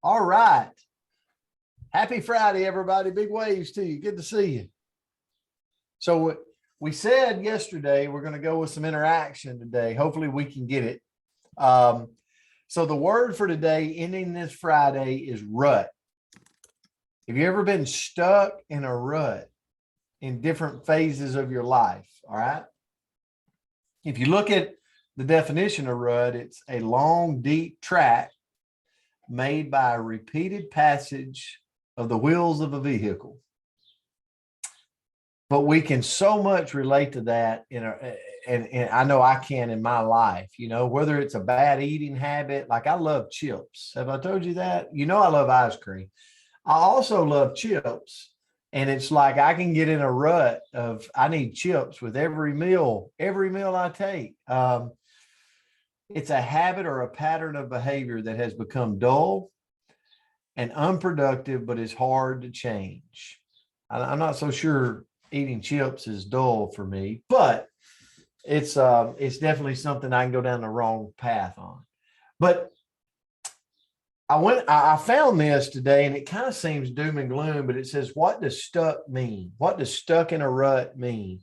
All right. Happy Friday, everybody. Big waves to you. Good to see you. So we said yesterday we're going to go with some interaction today. Hopefully we can get it. So the word for today, ending this Friday, is rut. Have you ever been stuck in a rut in different phases of your life? All right. If you look at the definition of rut, it's a long, deep track made by a repeated passage of the wheels of a vehicle. But we can so much relate to that and I know I can in my life, whether it's a bad eating habit. Like I love chips. Have I told you that? I love ice cream. I also love chips. And it's like I can get in a rut of I need chips with every meal I take. It's a habit or a pattern of behavior that has become dull and unproductive, but is hard to change. I'm not so sure eating chips is dull for me, but it's definitely something I can go down the wrong path on. But I found this today, and it kind of seems doom and gloom, but it says, what does stuck mean? What does stuck in a rut mean?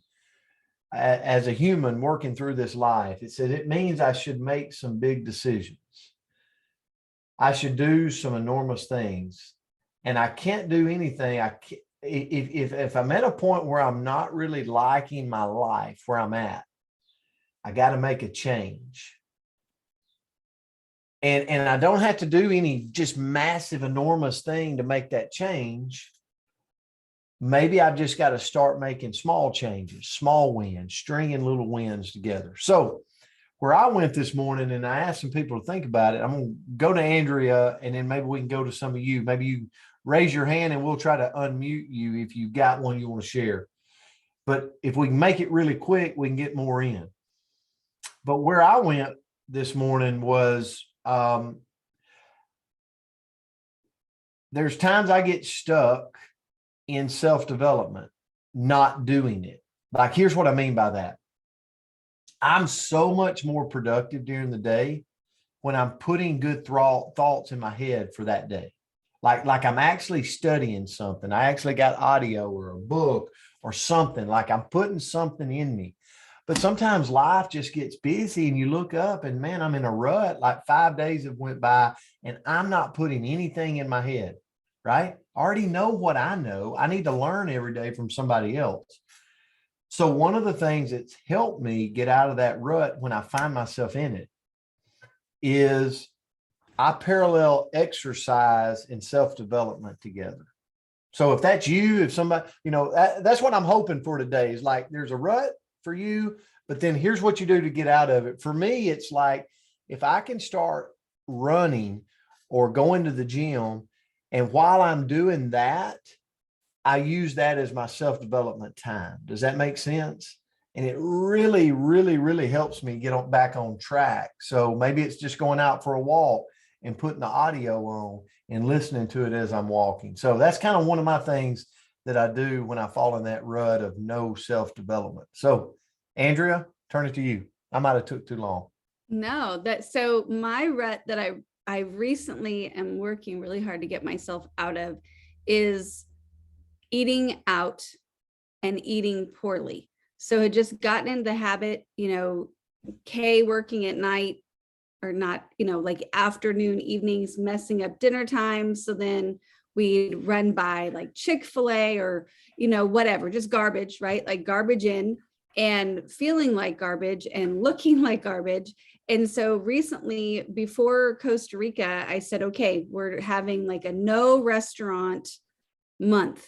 As a human working through this life, it said it means I should make some big decisions. I should do some enormous things, and I can't do anything. If I'm at a point where I'm not really liking my life where I'm at, I got to make a change. And I don't have to do any just massive, enormous thing to make that change. Maybe I've just got to start making small changes, small wins, stringing little wins together. So where I went this morning, and I asked some people to think about it, I'm going to go to Andrea, and then maybe we can go to some of you. Maybe you raise your hand and we'll try to unmute you if you've got one you want to share. But if we can make it really quick, we can get more in. But where I went this morning was there's times I get stuck in self-development, not doing it. Like, here's what I mean by that. I'm so much more productive during the day when I'm putting good thoughts in my head for that day. Like I'm actually studying something. I actually got audio or a book or something, like I'm putting something in me. But sometimes life just gets busy and you look up and man, I'm in a rut. Like 5 days have went by and I'm not putting anything in my head, right? I already know what I know. I need to learn every day from somebody else. So one of the things that's helped me get out of that rut when I find myself in it is I parallel exercise and self-development together. So if that's you, if somebody, that's what I'm hoping for today is like, there's a rut for you, but then here's what you do to get out of it. For me, it's like, if I can start running or going to the gym, and while I'm doing that, I use that as my self-development time. Does that make sense? And it really, really, really helps me get back on track. So maybe it's just going out for a walk and putting the audio on and listening to it as I'm walking. So that's kind of one of my things that I do when I fall in that rut of no self-development. So Andrea, turn it to you. I might have took too long. No, so my rut that I recently am working really hard to get myself out of is eating out and eating poorly. So I just gotten into the habit, Kay working at night or not, like afternoon, evenings, messing up dinner time. So then we'd run by like Chick-fil-A or, whatever, just garbage, right? Like garbage in and feeling like garbage and looking like garbage. And so recently before Costa Rica, I said, okay, we're having like a no restaurant month.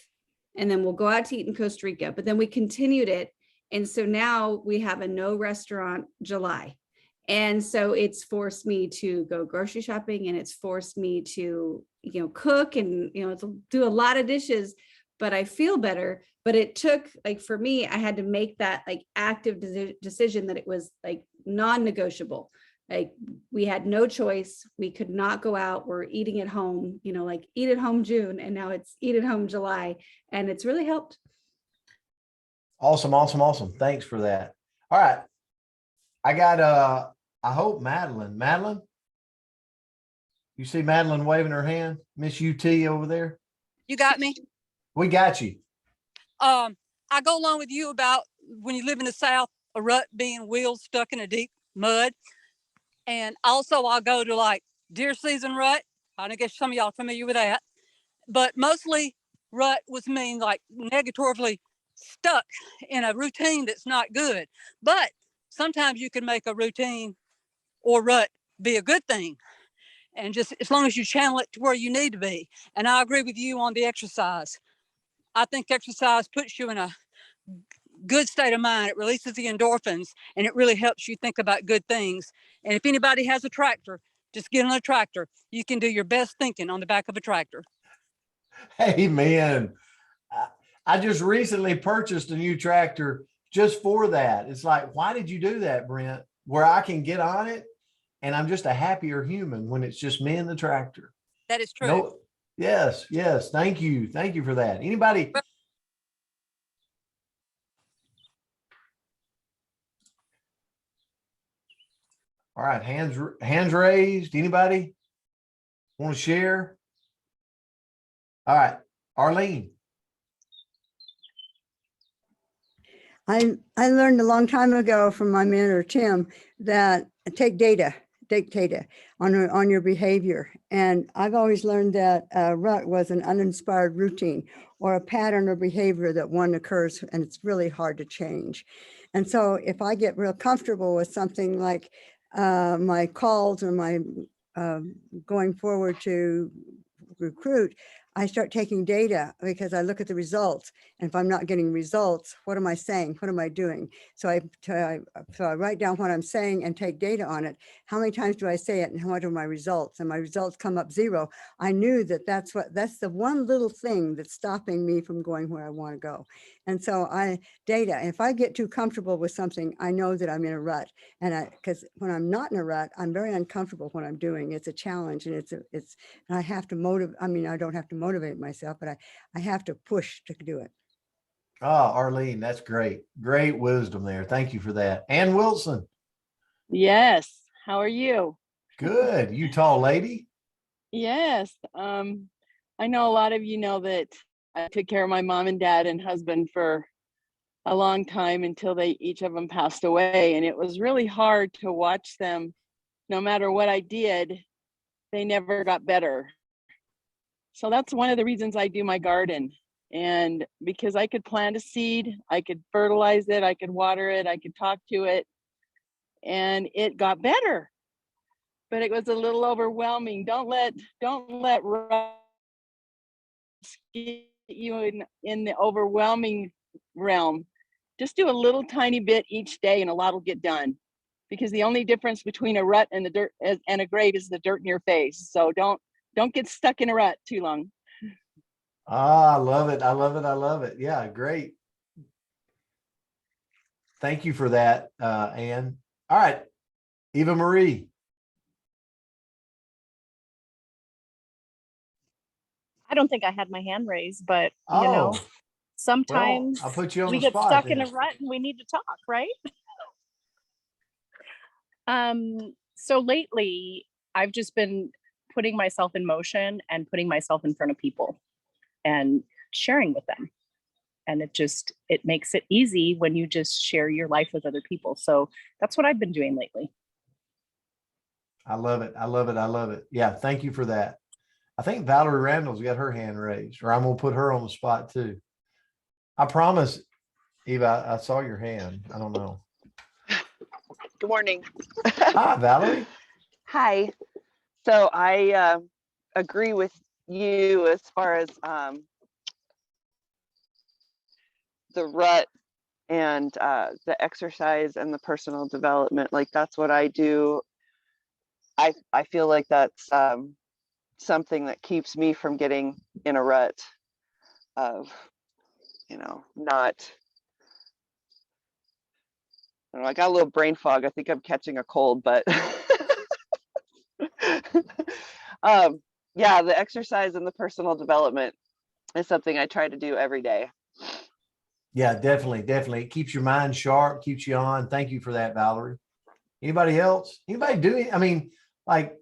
And then we'll go out to eat in Costa Rica, but then we continued it. And so now we have a no restaurant July. And so it's forced me to go grocery shopping and it's forced me to, cook and, do a lot of dishes, but I feel better. But it took, like, for me, I had to make that like active decision that it was like non-negotiable. Like we had no choice. We could not go out. We're eating at home, like eat at home June, and now it's eat at home July. And it's really helped. Awesome, awesome, awesome. Thanks for that. All right. I got I hope Madeline, You see Madeline waving her hand, Miss UT over there? You got me? We got you. I go along with you about when you live in the South, a rut being wheels stuck in a deep mud. And also I'll go to like deer season rut. I guess some of y'all are familiar with that. But mostly rut was mean like negatively stuck in a routine that's not good. But sometimes you can make a routine or rut be a good thing. And just as long as you channel it to where you need to be. And I agree with you on the exercise. I think exercise puts you in a good state of mind. It releases the endorphins and it really helps you think about good things. And if anybody has a tractor, just get on a tractor. You can do your best thinking on the back of a tractor. Hey, man, I just recently purchased a new tractor just for that. It's like, why did you do that, Brent? Where I can get on it and I'm just a happier human when it's just me and the tractor. That is true. No, yes, yes. Thank you. Thank you for that. Anybody? All right, hands raised. Anybody want to share? All right, Arlene. I learned a long time ago from my mentor, Tim, that take data on your behavior. And I've always learned that a rut was an uninspired routine or a pattern or behavior that one occurs and it's really hard to change. And so if I get real comfortable with something like my calls or my going forward to recruit, I start taking data because I look at the results. And if I'm not getting results, what am I saying? What am I doing? So I write down what I'm saying and take data on it. How many times do I say it and what are my results? And my results come up 0. I knew that that's the one little thing that's stopping me from going where I want to go. And so data, if I get too comfortable with something, I know that I'm in a rut. And because when I'm not in a rut, I'm very uncomfortable what I'm doing. It's a challenge and and I have to motivate. I mean, I don't have to motivate myself, but I have to push to do it. Oh, Arlene, that's great. Great wisdom there. Thank you for that. Ann Wilson. Yes. How are you? Good. You tall lady. Yes. I know a lot of you know that I took care of my mom and dad and husband for a long time until each of them passed away. And it was really hard to watch them. No matter what I did, they never got better. So that's one of the reasons I do my garden. And because I could plant a seed, I could fertilize it, I could water it, I could talk to it, and it got better. But it was a little overwhelming. Don't let rust get you in the overwhelming realm. Just do a little tiny bit each day and a lot will get done. Because the only difference between a rut and the dirt and a grave is the dirt in your face. So don't get stuck in a rut too long. Ah, I love it. I love it. I love it. Yeah, great. Thank you for that, Ann. All right, Eva Marie. I don't think I had my hand raised, but Oh, you know, well, sometimes I'll put you on we the get spot stuck then. in a rut and we need to talk, right? So lately I've just been putting myself in motion and putting myself in front of people and sharing with them. And it makes it easy when you just share your life with other people. So that's what I've been doing lately. I love it. I love it. I love it. Yeah, thank you for that. I think Valerie Randall's got her hand raised, or I'm gonna put her on the spot too. I promise, Eva, I saw your hand. I don't know. Good morning. Hi, Valerie. Hi. So I agree with you as far as the rut and the exercise and the personal development. Like that's what I do. I feel like that's something that keeps me from getting in a rut of, not. I don't know, I got a little brain fog. I think I'm catching a cold, but yeah, the exercise and the personal development is something I try to do every day. Yeah, definitely. Definitely. It keeps your mind sharp, keeps you on. Thank you for that, Valerie. Anybody else? Anybody doing? I mean, like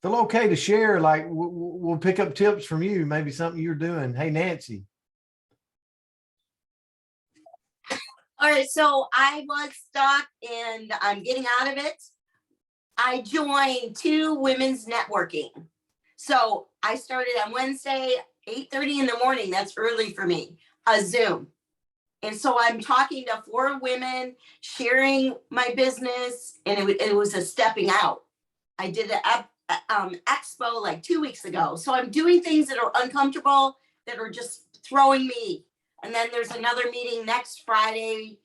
feel okay to share. Like we'll pick up tips from you, maybe something you're doing. Hey, Nancy. All right, so I was stuck and I'm getting out of it. I joined 2 women's networking. So I started on Wednesday, 8:30 in the morning. That's early for me, a Zoom. And so I'm talking to 4 women, sharing my business, and it was a stepping out. I did an expo like 2 weeks ago. So I'm doing things that are uncomfortable, that are just throwing me. And then there's another meeting next Friday,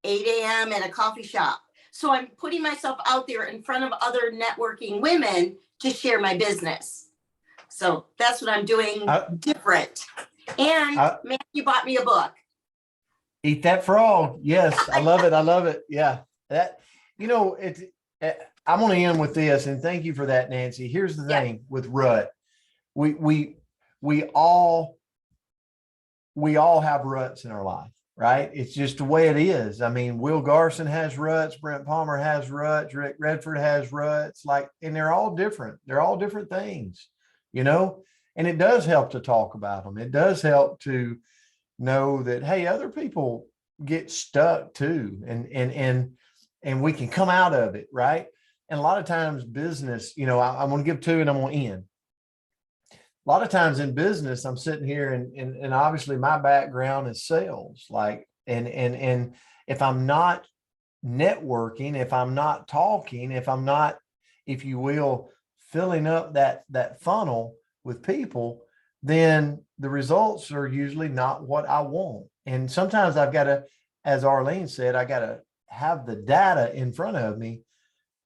8 a.m. at a coffee shop. So I'm putting myself out there in front of other networking women to share my business. So that's what I'm doing different. And Matthew bought me a book. Eat that frog. Yes, I love it. I love it. Yeah, that, you know, I'm going to end with this, and thank you for that, Nancy. Here's the thing with rut. We all have ruts in our life, right? It's just the way it is. I mean, Will Garson has ruts, Brent Palmer has ruts, Rick Redford has ruts, like, and they're all different. They're all different things, you know, and it does help to talk about them. It does help to know that, hey, other people get stuck too, and we can come out of it, right? And a lot of times business, you know, I'm going to give 2 and I'm going to end. A lot of times in business, I'm sitting here and obviously my background is sales, like, and if I'm not networking, if I'm not talking, if I'm not, if you will, filling up that funnel with people, then the results are usually not what I want. And sometimes I've got to, as Arlene said, I got to have the data in front of me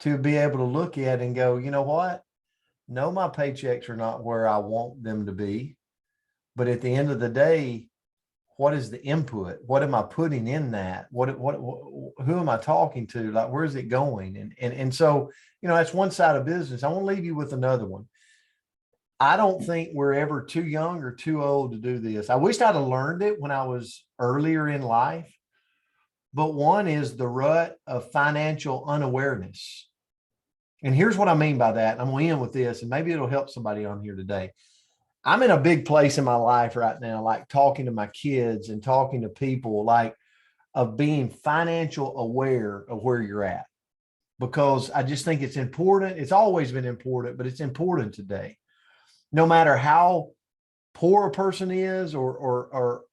to be able to look at and go, you know what? No, my paychecks are not where I want them to be. But at the end of the day, what is the input? What am I putting in that? What who am I talking to? Like, where's it going? And so, you know, that's one side of business. I want to leave you with another one. I don't think we're ever too young or too old to do this. I wish I'd have learned it when I was earlier in life. But one is the rut of financial unawareness. And here's what I mean by that. I'm going to end with this, and maybe it'll help somebody on here today. I'm in a big place in my life right now, like talking to my kids and talking to people, like, of being financial aware of where you're at, because I just think it's important. It's always been important, but it's important today. No matter how poor a person is or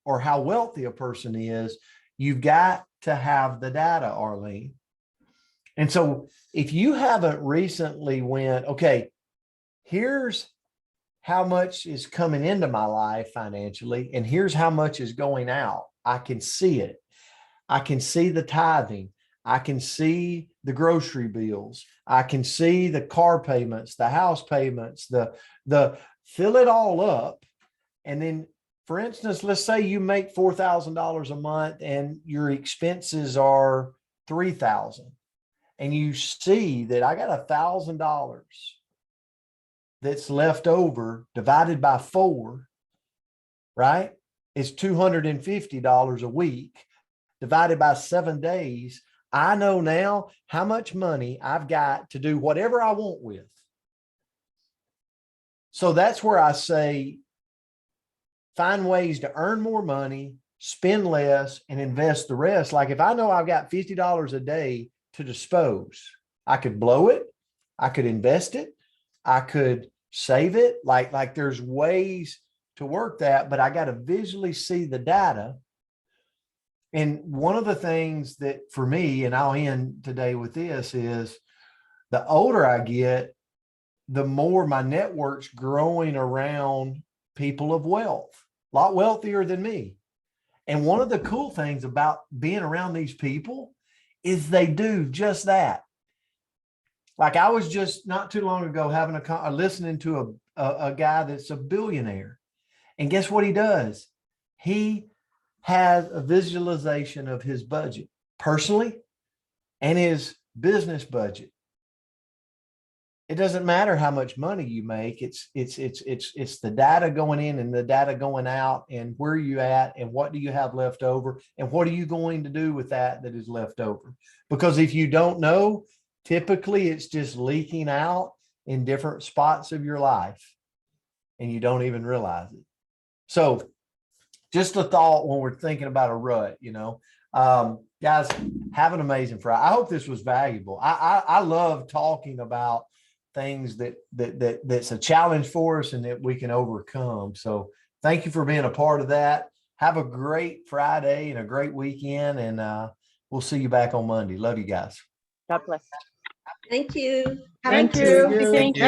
how wealthy a person is, you've got to have the data, Arlene. And so if you haven't recently went, okay, here's how much is coming into my life financially, and here's how much is going out. I can see it. I can see the tithing. I can see the grocery bills. I can see the car payments, the house payments, the fill it all up. And then, for instance, let's say you make $4,000 a month and your expenses are $3,000, and you see that I got $1,000 that's left over divided by 4, right? It's $250 a week divided by 7 days. I know now how much money I've got to do whatever I want with. So that's where I say, find ways to earn more money, spend less, and invest the rest. Like, if I know I've got $50 a day to dispose, I could blow it. I could invest it. I could save it. Like there's ways to work that, but I got to visually see the data. And one of the things that for me, and I'll end today with this, is the older I get, the more my network's growing around people of wealth, a lot wealthier than me. And one of the cool things about being around these people is they do just that. Like, I was just not too long ago having listening to a guy that's a billionaire. And guess what he does? He has a visualization of his budget personally and his business budget. It doesn't matter how much money you make. It's the data going in and the data going out, and where you at and what do you have left over and what are you going to do with that is left over? Because if you don't know, typically it's just leaking out in different spots of your life and you don't even realize it. So just a thought when we're thinking about a rut, guys, have an amazing Friday. I hope this was valuable. I love talking about things that's a challenge for us and that we can overcome. So thank you for being a part of that. Have a great Friday and a great weekend. And we'll see you back on Monday. Love you guys. God bless. Thank you. Thank you. Thank you.